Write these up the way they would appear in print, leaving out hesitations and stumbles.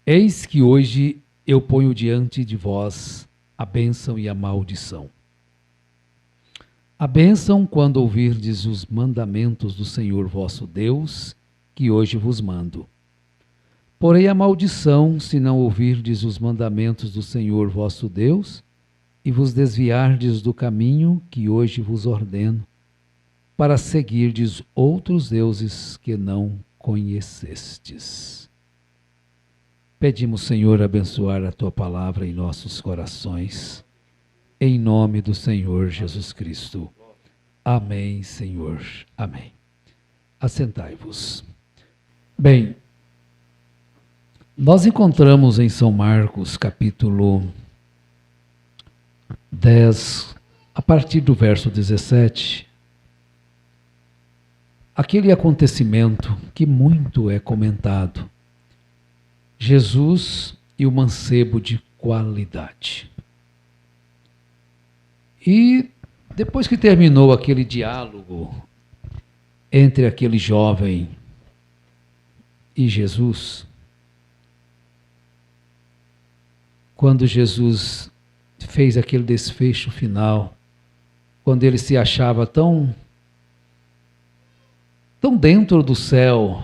Eis que hoje eu ponho diante de vós a bênção e a maldição. A bênção quando ouvirdes os mandamentos do Senhor vosso Deus, que hoje vos mando. Porém a maldição, se não ouvirdes os mandamentos do Senhor vosso Deus, e vos desviardes do caminho que hoje vos ordeno, para seguirdes outros deuses que não conhecestes. Pedimos, Senhor, abençoar a Tua palavra em nossos corações, em nome do Senhor Jesus Cristo. Amém, Senhor. Amém. Assentai-vos. Bem, nós encontramos em São Marcos, capítulo 10, a partir do verso 17, aquele acontecimento que muito é comentado. Jesus e o mancebo de qualidade. E depois que terminou aquele diálogo entre aquele jovem e Jesus, quando Jesus fez aquele desfecho final, quando ele se achava tão dentro do céu,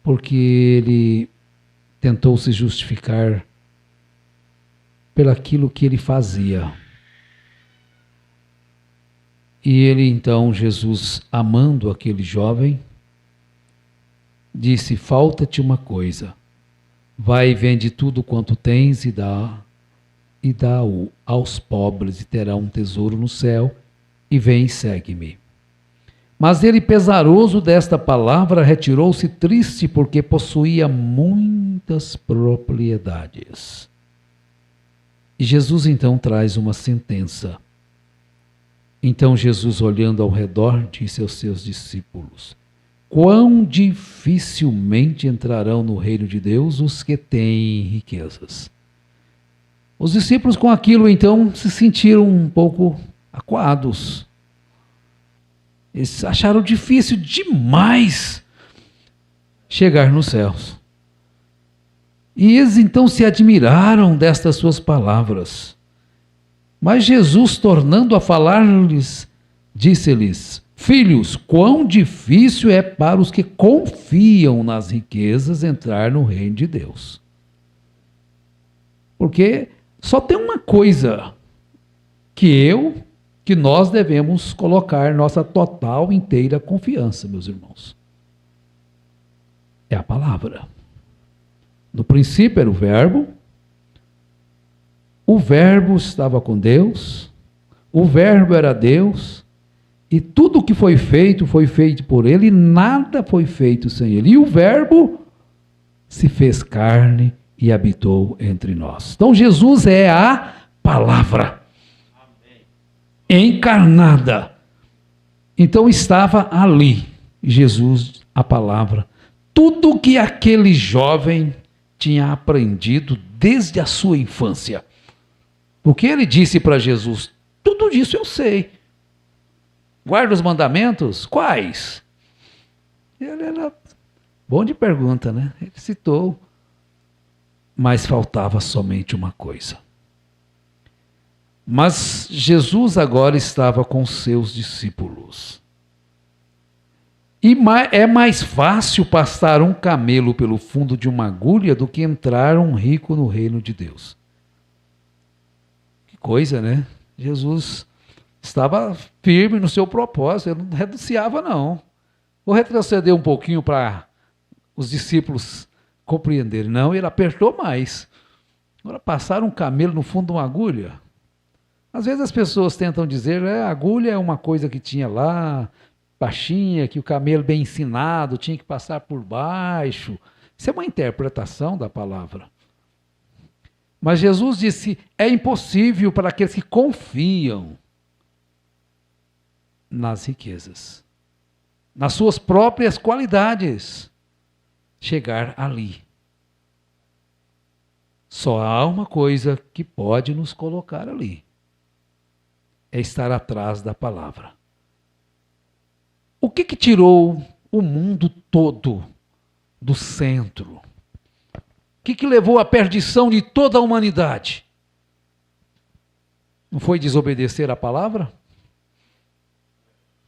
porque ele tentou se justificar pelaquilo que ele fazia. E ele então, Jesus, amando aquele jovem, disse: falta-te uma coisa, vai e vende tudo quanto tens e dá-o aos pobres, e terá um tesouro no céu, e vem e segue-me. Mas ele, pesaroso desta palavra, retirou-se triste, porque possuía muitas propriedades. E Jesus então traz uma sentença. Então Jesus, olhando ao redor, disse aos seus discípulos: quão dificilmente entrarão no reino de Deus os que têm riquezas. Os discípulos com aquilo então se sentiram um pouco acuados. Eles acharam difícil demais chegar nos céus. E eles então se admiraram destas suas palavras. Mas Jesus, tornando a falar-lhes, disse-lhes: filhos, quão difícil é para os que confiam nas riquezas entrar no reino de Deus. Porque só tem uma coisa que nós devemos colocar nossa total, inteira confiança, meus irmãos. É a palavra. No princípio era o verbo estava com Deus, o verbo era Deus, e tudo que foi feito por ele, e nada foi feito sem ele. E o verbo se fez carne e habitou entre nós. Então Jesus é a palavra encarnada. Então estava ali Jesus, a palavra, tudo que aquele jovem tinha aprendido desde a sua infância. Porque ele disse para Jesus: tudo disso eu sei. Guarda os mandamentos? Quais? Ele era bom de pergunta, né? Ele citou. Mas faltava somente uma coisa. Mas Jesus agora estava com seus discípulos. E é mais fácil passar um camelo pelo fundo de uma agulha do que entrar um rico no reino de Deus. Que coisa, né? Jesus estava firme no seu propósito, ele não renunciava não. Vou retroceder um pouquinho para os discípulos compreenderem. Não, ele apertou mais. Agora passar um camelo no fundo de uma agulha. Às vezes as pessoas tentam dizer, a agulha é uma coisa que tinha lá, baixinha, que o camelo bem ensinado tinha que passar por baixo. Isso é uma interpretação da palavra. Mas Jesus disse, é impossível para aqueles que confiam nas riquezas, nas suas próprias qualidades, chegar ali. Só há uma coisa que pode nos colocar ali. É estar atrás da palavra. O que tirou o mundo todo do centro? que levou à perdição de toda a humanidade? Não foi desobedecer a palavra?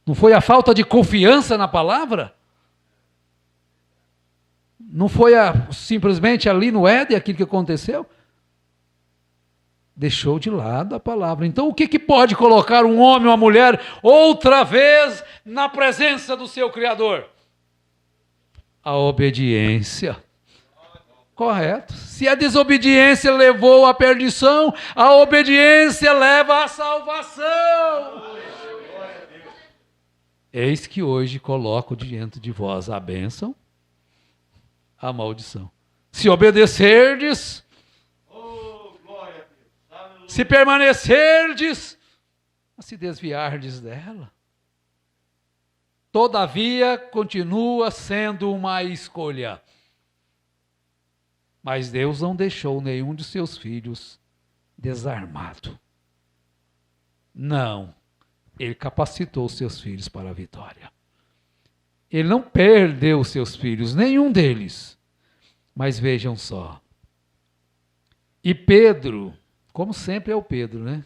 Não foi a falta de confiança na palavra? Não foi simplesmente ali no Éden aquilo que aconteceu? Deixou de lado a palavra. Então o que pode colocar um homem ou uma mulher outra vez na presença do seu Criador? A obediência. Correto. Se a desobediência levou à perdição, a obediência leva à salvação. Eis que hoje coloco diante de vós a bênção, a maldição. Se obedecerdes, se permanecerdes, se desviardes dela, todavia continua sendo uma escolha. Mas Deus não deixou nenhum de seus filhos desarmado. Não. Ele capacitou seus filhos para a vitória. Ele não perdeu seus filhos, nenhum deles. Mas vejam só. E Pedro, como sempre é o Pedro, né?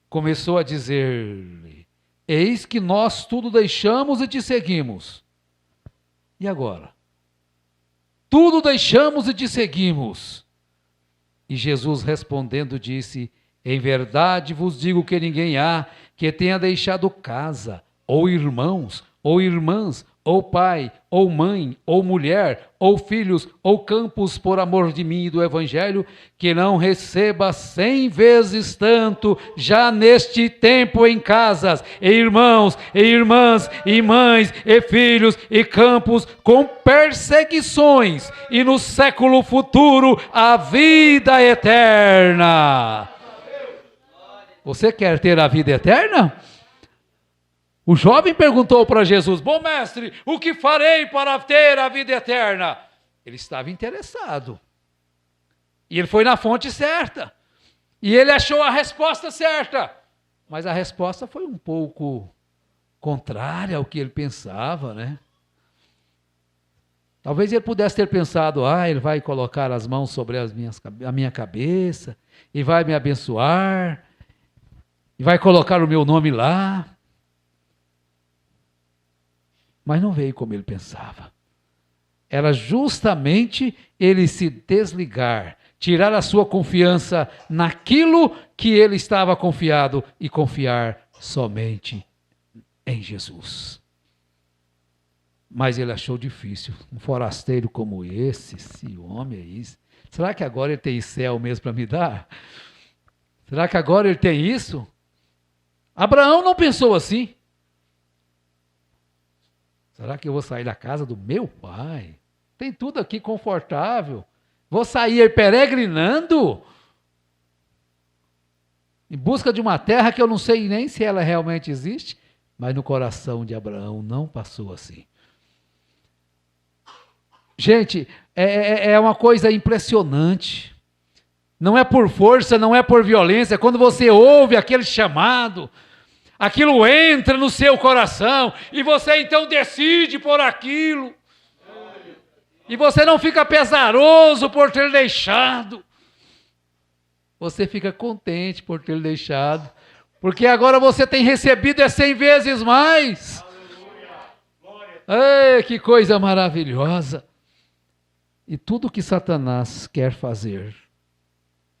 Começou a dizer-lhe: eis que nós tudo deixamos e te seguimos. E agora? Tudo deixamos e te seguimos. E Jesus respondendo disse: em verdade vos digo que ninguém há que tenha deixado casa, ou irmãos, ou irmãs, ou pai, ou mãe, ou mulher, ou filhos, ou campos por amor de mim e do Evangelho, que não receba 100 vezes tanto já neste tempo em casas, e irmãos, e irmãs, e mães, e filhos, e campos, com perseguições, e no século futuro a vida eterna. Você quer ter a vida eterna? O jovem perguntou para Jesus: bom mestre, o que farei para ter a vida eterna? Ele estava interessado. E ele foi na fonte certa. E ele achou a resposta certa. Mas a resposta foi um pouco contrária ao que ele pensava, né? Talvez ele pudesse ter pensado: ele vai colocar as mãos sobre a minha cabeça, e vai me abençoar, e vai colocar o meu nome lá. Mas não veio como ele pensava. Era justamente ele se desligar, tirar a sua confiança naquilo que ele estava confiado e confiar somente em Jesus. Mas ele achou difícil. Um forasteiro como esse homem aí, será que agora ele tem céu mesmo para me dar? Será que agora ele tem isso? Abraão não pensou assim. Será que eu vou sair da casa do meu pai? Tem tudo aqui confortável. Vou sair peregrinando em busca de uma terra que eu não sei nem se ela realmente existe. Mas no coração de Abraão não passou assim. Gente, é uma coisa impressionante. Não é por força, não é por violência. Quando você ouve aquele chamado, aquilo entra no seu coração e você então decide por aquilo. E você não fica pesaroso por ter deixado. Você fica contente por ter deixado. Porque agora você tem recebido 100 vezes mais. Ei, que coisa maravilhosa. E tudo que Satanás quer fazer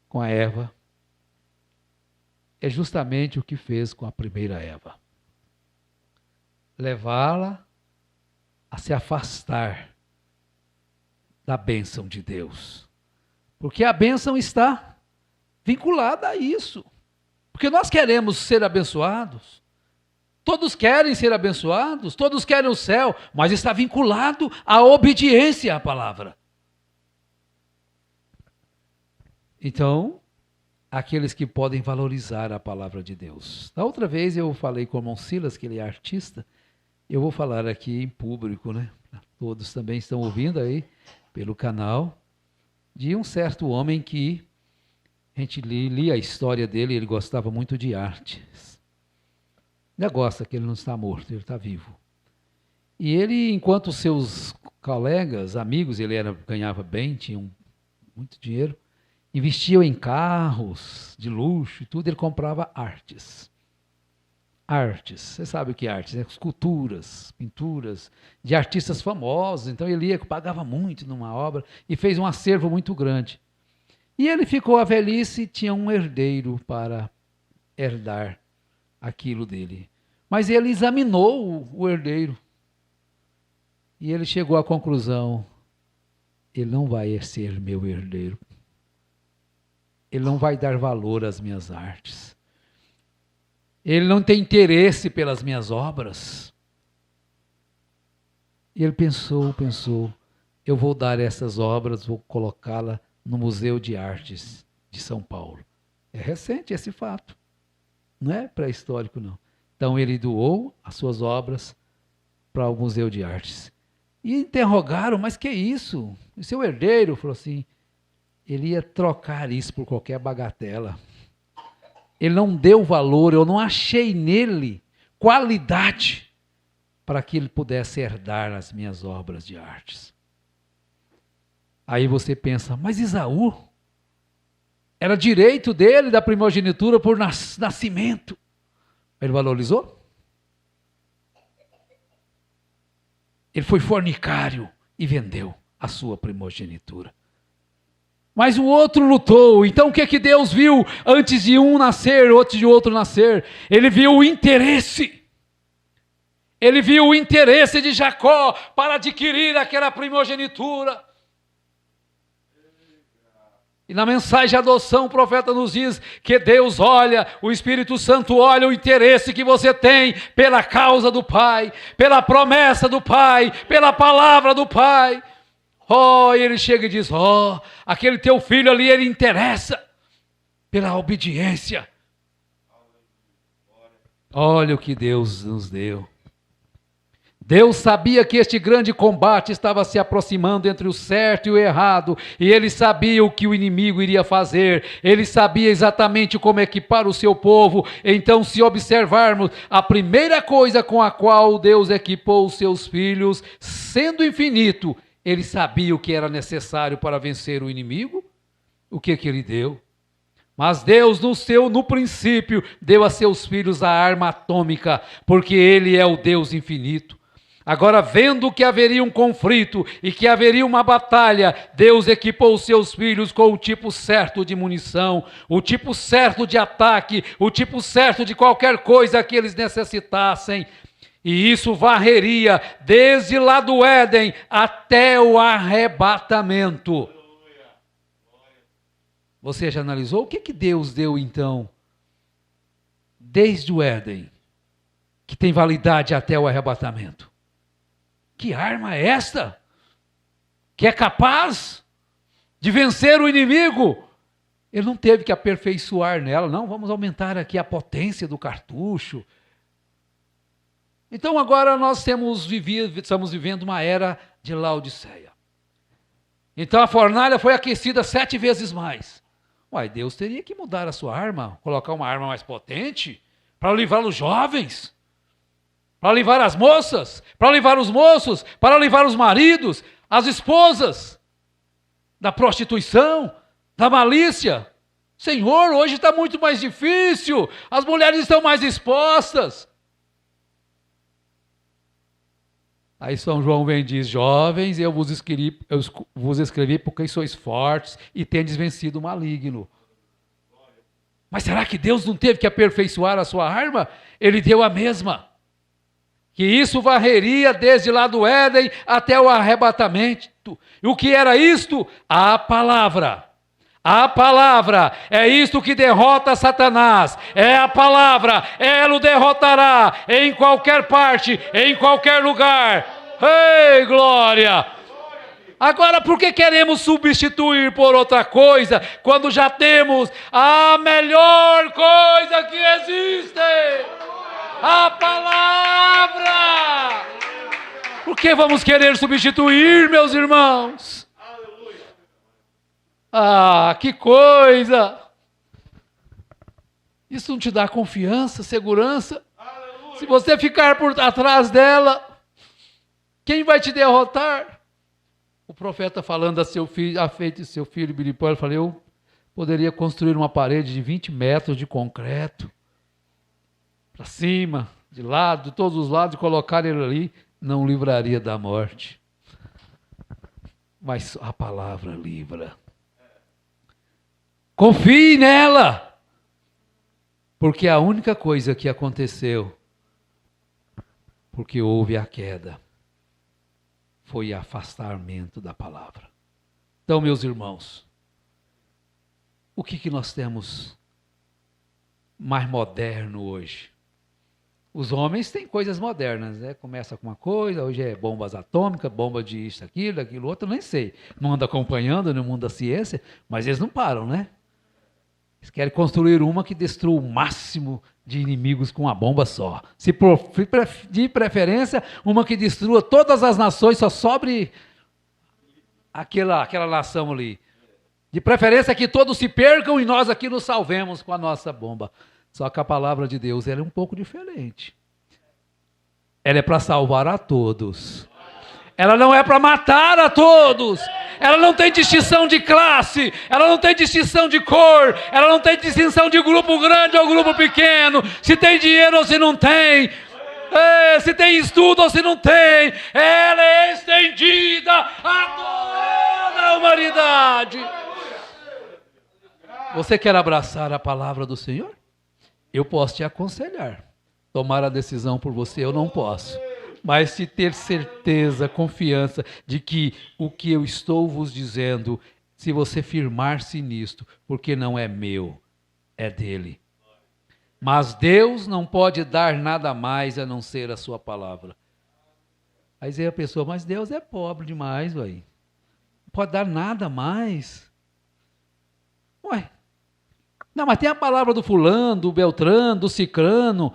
com a Eva é justamente o que fez com a primeira Eva. Levá-la a se afastar da bênção de Deus. Porque a bênção está vinculada a isso. Porque nós queremos ser abençoados. Todos querem ser abençoados, todos querem o céu, mas está vinculado à obediência à palavra. Então, aqueles que podem valorizar a palavra de Deus. Da outra vez eu falei com o irmão Silas, que ele é artista, eu vou falar aqui em público, né? Todos também estão ouvindo aí pelo canal, de um certo homem que a gente lia a história dele, ele gostava muito de artes. Ainda gosta, que ele não está morto, ele está vivo. E ele, enquanto seus colegas, amigos, ele ganhava bem, tinha muito dinheiro. Investiu em carros de luxo e tudo, ele comprava artes. Artes, você sabe o que é artes? É esculturas, pinturas de artistas famosos. Então ele ia, pagava muito numa obra e fez um acervo muito grande. E ele ficou à velhice e tinha um herdeiro para herdar aquilo dele. Mas ele examinou o herdeiro e ele chegou à conclusão: ele não vai ser meu herdeiro. Ele não vai dar valor às minhas artes. Ele não tem interesse pelas minhas obras. E ele pensou, eu vou dar essas obras, vou colocá-la no Museu de Artes de São Paulo. É recente esse fato. Não é pré-histórico, não. Então ele doou as suas obras para o Museu de Artes. E interrogaram, mas que é isso? O seu herdeiro falou assim, ele ia trocar isso por qualquer bagatela. Ele não deu valor, eu não achei nele qualidade para que ele pudesse herdar as minhas obras de artes. Aí você pensa, mas Esaú, era direito dele da primogenitura por nascimento. Ele valorizou? Ele foi fornicário e vendeu a sua primogenitura. Mas o outro lutou. Então o que é que Deus viu antes de um nascer, antes de outro nascer? Ele viu o interesse. Ele viu o interesse de Jacó para adquirir aquela primogenitura. E na mensagem de adoção, o profeta nos diz que Deus olha, o Espírito Santo olha o interesse que você tem pela causa do Pai, pela promessa do Pai, pela palavra do Pai. Oh, e ele chega e diz, oh, aquele teu filho ali, ele interessa pela obediência. Olha o que Deus nos deu. Deus sabia que este grande combate estava se aproximando entre o certo e o errado, e ele sabia o que o inimigo iria fazer, ele sabia exatamente como equipar o seu povo. Então, se observarmos, a primeira coisa com a qual Deus equipou os seus filhos, sendo infinito, ele sabia o que era necessário para vencer o inimigo. O que ele deu? Mas Deus, no princípio, deu a seus filhos a arma atômica, porque ele é o Deus infinito. Agora, vendo que haveria um conflito e que haveria uma batalha, Deus equipou os seus filhos com o tipo certo de munição, o tipo certo de ataque, o tipo certo de qualquer coisa que eles necessitassem. E isso varreria desde lá do Éden até o arrebatamento. Você já analisou? O que Deus deu então? Desde o Éden, que tem validade até o arrebatamento. Que arma é esta? Que é capaz de vencer o inimigo? Ele não teve que aperfeiçoar nela, não, vamos aumentar aqui a potência do cartucho. Então agora nós estamos vivendo uma era de Laodiceia. Então a fornalha foi aquecida 7 vezes mais. Uai, Deus teria que mudar a sua arma, colocar uma arma mais potente, para livrar os jovens, para livrar as moças, para livrar os moços, para livrar os maridos, as esposas, da prostituição, da malícia. Senhor, hoje está muito mais difícil, as mulheres estão mais expostas. Aí São João vem e diz, jovens, eu vos escrevi porque sois fortes e tendes vencido o maligno. Mas será que Deus não teve que aperfeiçoar a sua arma? Ele deu a mesma. Que isso varreria desde lá do Éden até o arrebatamento. E o que era isto? A palavra. A palavra é isto que derrota Satanás. É a palavra, ela o derrotará em qualquer parte, em qualquer lugar. Ei, glória! Agora, por que queremos substituir por outra coisa, quando já temos a melhor coisa que existe? A palavra! Por que vamos querer substituir, meus irmãos? Ah, que coisa! Isso não te dá confiança, segurança? Se você ficar por atrás dela, quem vai te derrotar? O profeta falando a seu filho, a feito de seu filho Bilipó, ele falou, eu poderia construir uma parede de 20 metros de concreto, para cima, de lado, de todos os lados, e colocar ele ali, não livraria da morte. Mas a palavra livra. Confie nela, porque a única coisa que aconteceu, porque houve a queda, foi afastamento da palavra. Então, meus irmãos, o que nós temos mais moderno hoje? Os homens têm coisas modernas, né? Começa com uma coisa, hoje é bombas atômicas, bomba de isso, aquilo, outro, nem sei. Não anda acompanhando no mundo da ciência, mas eles não param, né? Eles querem construir uma que destrua o máximo de inimigos com uma bomba só. De preferência, uma que destrua todas as nações, só sobre aquela nação ali. De preferência que todos se percam e nós aqui nos salvemos com a nossa bomba. Só que a palavra de Deus ela é um pouco diferente. Ela é para salvar a todos. Ela não é para matar a todos. Ela não tem distinção de classe. Ela não tem distinção de cor. Ela não tem distinção de grupo grande ou grupo pequeno. Se tem dinheiro ou se não tem. Se tem estudo ou se não tem. Ela é estendida a toda a humanidade. Você quer abraçar a palavra do Senhor? Eu posso te aconselhar. Tomar a decisão por você eu não posso. Mas se ter certeza, confiança de que o que eu estou vos dizendo, se você firmar-se nisto, porque não é meu, é dele. Mas Deus não pode dar nada mais a não ser a sua palavra. Aí a pessoa, mas Deus é pobre demais, ué. Não pode dar nada mais. Ué. Não, mas tem a palavra do fulano, do beltrano, do cicrano.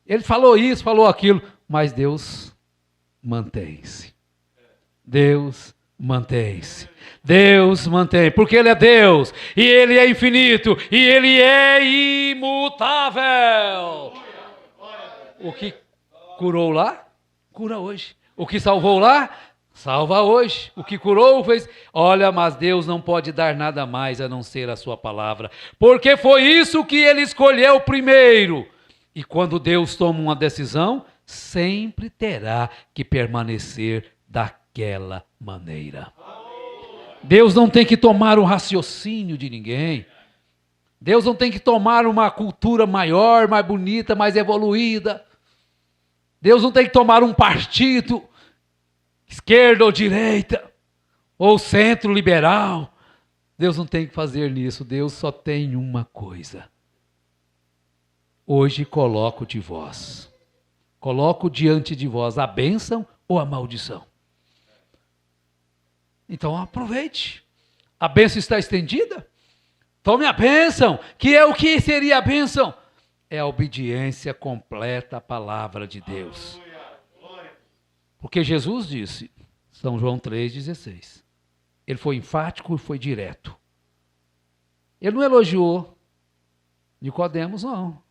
Ele falou isso, falou aquilo. Mas Deus mantém-se. Deus mantém-se. Deus mantém, porque Ele é Deus, e Ele é infinito, e Ele é imutável. O que curou lá, cura hoje. O que salvou lá, salva hoje. O que curou, fez. Olha, mas Deus não pode dar nada mais a não ser a sua palavra, porque foi isso que Ele escolheu primeiro. E quando Deus toma uma decisão, sempre terá que permanecer daquela maneira. Deus não tem que tomar o raciocínio de ninguém. Deus não tem que tomar uma cultura maior, mais bonita, mais evoluída. Deus não tem que tomar um partido, esquerda ou direita, ou centro liberal. Deus não tem que fazer nisso. Deus só tem uma coisa. Hoje coloco diante de vós a bênção ou a maldição. Então aproveite. A bênção está estendida. Tome a bênção, que é o que seria a bênção? É a obediência completa à palavra de Deus. Porque Jesus disse, São João 3,16. Ele foi enfático e foi direto. Ele não elogiou Nicodemos, não.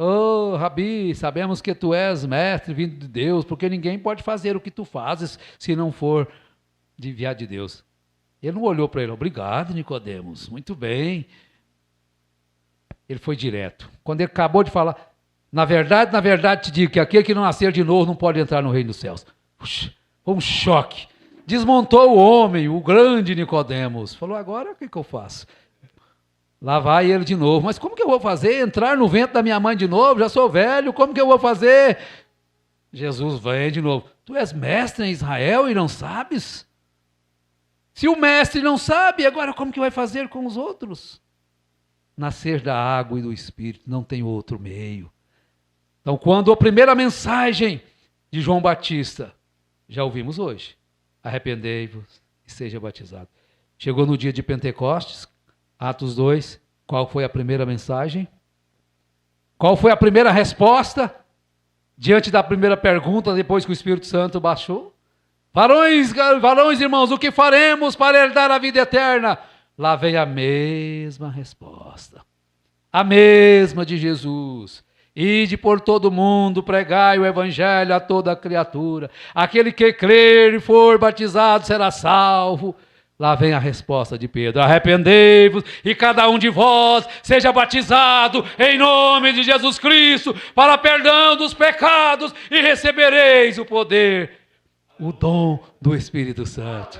Oh, Rabi, sabemos que tu és mestre vindo de Deus, porque ninguém pode fazer o que tu fazes se não for de enviar de Deus. Ele não olhou para ele, obrigado, Nicodemos, muito bem. Ele foi direto. Quando ele acabou de falar, na verdade te digo que aquele que não nascer de novo não pode entrar no reino dos céus. Puxa, foi um choque. Desmontou o homem, o grande Nicodemos. Falou, agora o que eu faço? Lá vai ele de novo. Mas como que eu vou fazer? Entrar no ventre da minha mãe de novo? Já sou velho, como que eu vou fazer? Jesus vem de novo. Tu és mestre em Israel e não sabes? Se o mestre não sabe, agora como que vai fazer com os outros? Nascer da água e do Espírito, não tem outro meio. Então, quando a primeira mensagem de João Batista, já ouvimos hoje, arrependei-vos e seja batizado. Chegou no dia de Pentecostes, Atos 2, qual foi a primeira mensagem? Qual foi a primeira resposta? Diante da primeira pergunta, depois que o Espírito Santo baixou? Varões, irmãos, o que faremos para herdar a vida eterna? Lá vem a mesma resposta. A mesma de Jesus. Ide por todo mundo, pregai o evangelho a toda criatura. Aquele que crer e for batizado será salvo. Lá vem a resposta de Pedro: arrependei-vos e cada um de vós seja batizado em nome de Jesus Cristo para perdão dos pecados e recebereis o poder, o dom do Espírito Santo.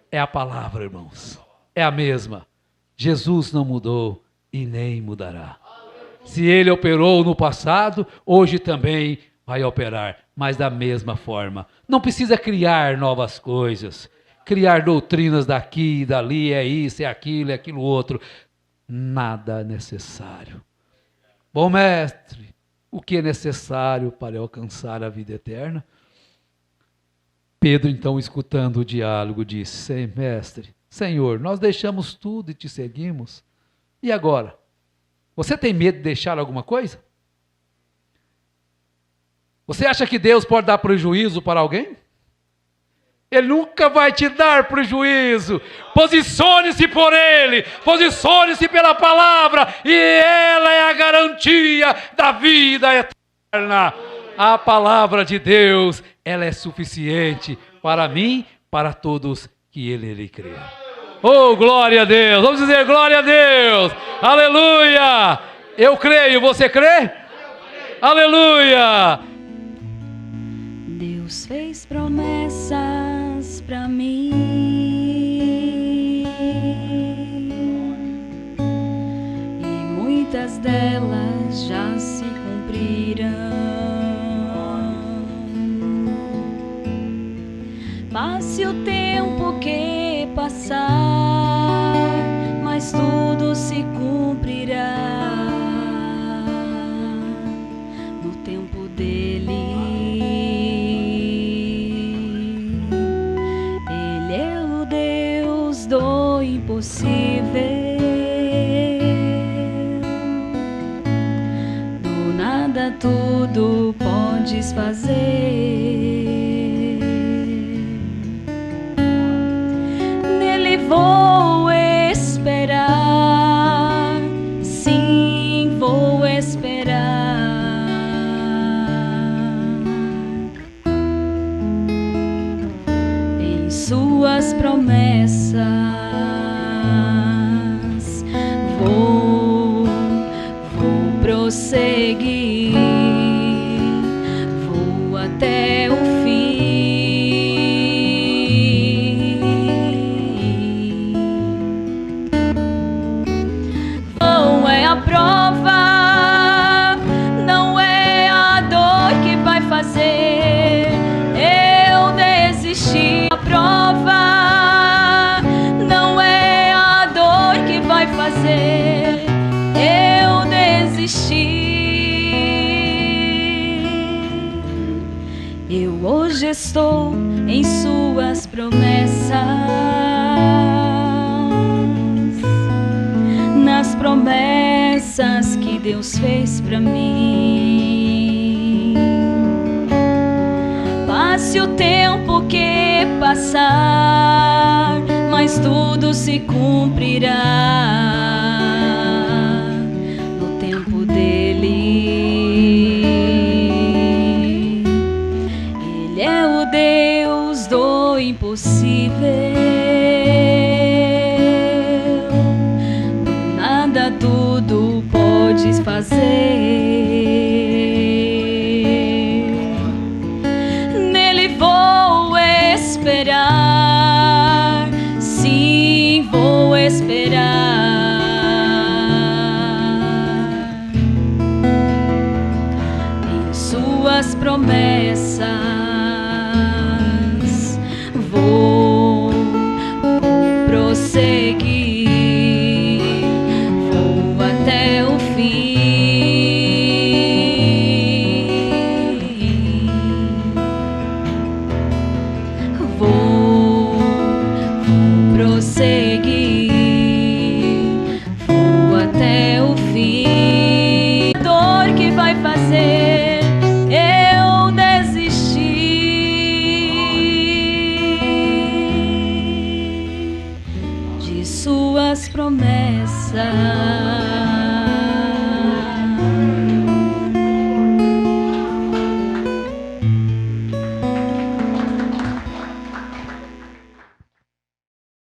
É a palavra, irmãos. É a mesma. Jesus não mudou e nem mudará. Se ele operou no passado, hoje também vai operar, mas da mesma forma. Não precisa criar novas coisas. Criar doutrinas daqui e dali, é isso, é aquilo outro. Nada necessário. Bom mestre, o que é necessário para alcançar a vida eterna? Pedro, então, escutando o diálogo, disse: mestre, Senhor, nós deixamos tudo e te seguimos. E agora? Você tem medo de deixar alguma coisa? Você acha que Deus pode dar prejuízo para alguém? Ele nunca vai te dar prejuízo. Posicione-se por Ele, posicione-se pela palavra, e ela é a garantia da vida eterna. A palavra de Deus, ela é suficiente para mim, para todos que Ele crê. Oh, glória a Deus! Vamos dizer glória a Deus! Aleluia! Eu creio, você crê? Aleluia! Deus fez promessas para mim, e muitas delas já se cumprirão. Passe o tempo que passar, mas tudo se cumprirá no tempo dele. Do impossível, do nada tudo podes fazer. Nele vou esperar, sim, vou esperar. Em suas promessas vou prosseguir, vou até o fim. Não é a prova, não é a dor que vai fazer eu desistir. A prova não é a dor que vai fazer eu desistir. Eu hoje estou em suas promessas, nas promessas que Deus fez pra mim. Passe o tempo que passar, mas tudo se cumprirá no tempo dele. Ele é o Deus do impossível, do nada tudo podes fazer. Nele vou esperar, sim, vou esperar. Em suas promessas vou prosseguir, vou até o fim. Vou prosseguir, vou até o fim. A dor que vai fazer eu desistir de suas promessas.